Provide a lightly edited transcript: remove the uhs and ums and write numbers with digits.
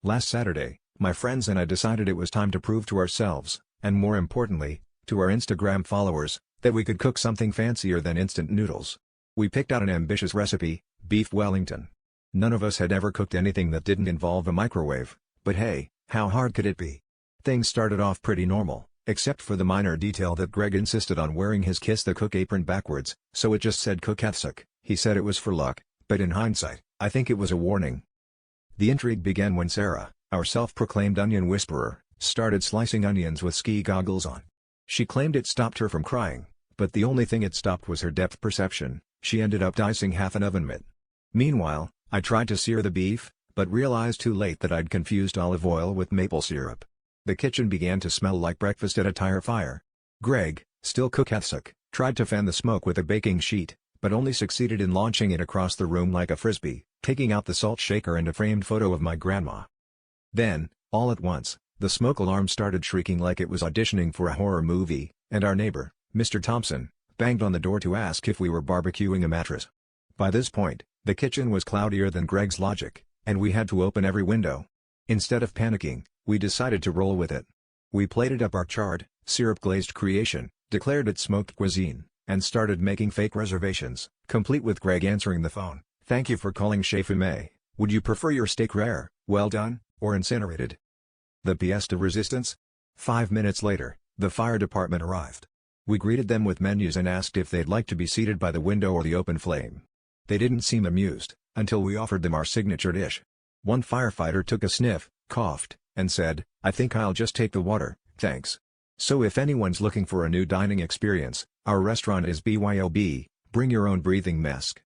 Last Saturday, my friends and I decided it was time to prove to ourselves, and more importantly, to our Instagram followers, that we could cook something fancier than instant noodles. We picked out an ambitious recipe, beef Wellington. None of us had ever cooked anything that didn't involve a microwave, but hey, how hard could it be? Things started off pretty normal, except for the minor detail that Greg insisted on wearing his Kiss the Cook apron backwards, so it just said Cook Ethsic. He said it was for luck, but in hindsight, I think it was a warning. The intrigue began when Sarah, our self-proclaimed onion whisperer, started slicing onions with ski goggles on. She claimed it stopped her from crying, but the only thing it stopped was her depth perception. She ended up dicing half an oven mitt. Meanwhile, I tried to sear the beef, but realized too late that I'd confused olive oil with maple syrup. The kitchen began to smell like breakfast at a tire fire. Greg, still Cook Ethsic, tried to fan the smoke with a baking sheet, but only succeeded in launching it across the room like a frisbee, taking out the salt shaker and a framed photo of my grandma. Then, all at once, the smoke alarm started shrieking like it was auditioning for a horror movie, and our neighbor, Mr. Thompson, banged on the door to ask if we were barbecuing a mattress. By this point, the kitchen was cloudier than Greg's logic, and we had to open every window. Instead of panicking, we decided to roll with it. We plated up our charred, syrup-glazed creation, declared it smoked cuisine, and started making fake reservations, complete with Greg answering the phone. "Thank you for calling Chez Fumé. Would you prefer your steak rare, well done, or incinerated?" The pièce de résistance? 5 minutes later, the fire department arrived. We greeted them with menus and asked if they'd like to be seated by the window or the open flame. They didn't seem amused, until we offered them our signature dish. One firefighter took a sniff, coughed, and said, "I think I'll just take the water, thanks." So if anyone's looking for a new dining experience, our restaurant is BYOB, bring your own breathing mask.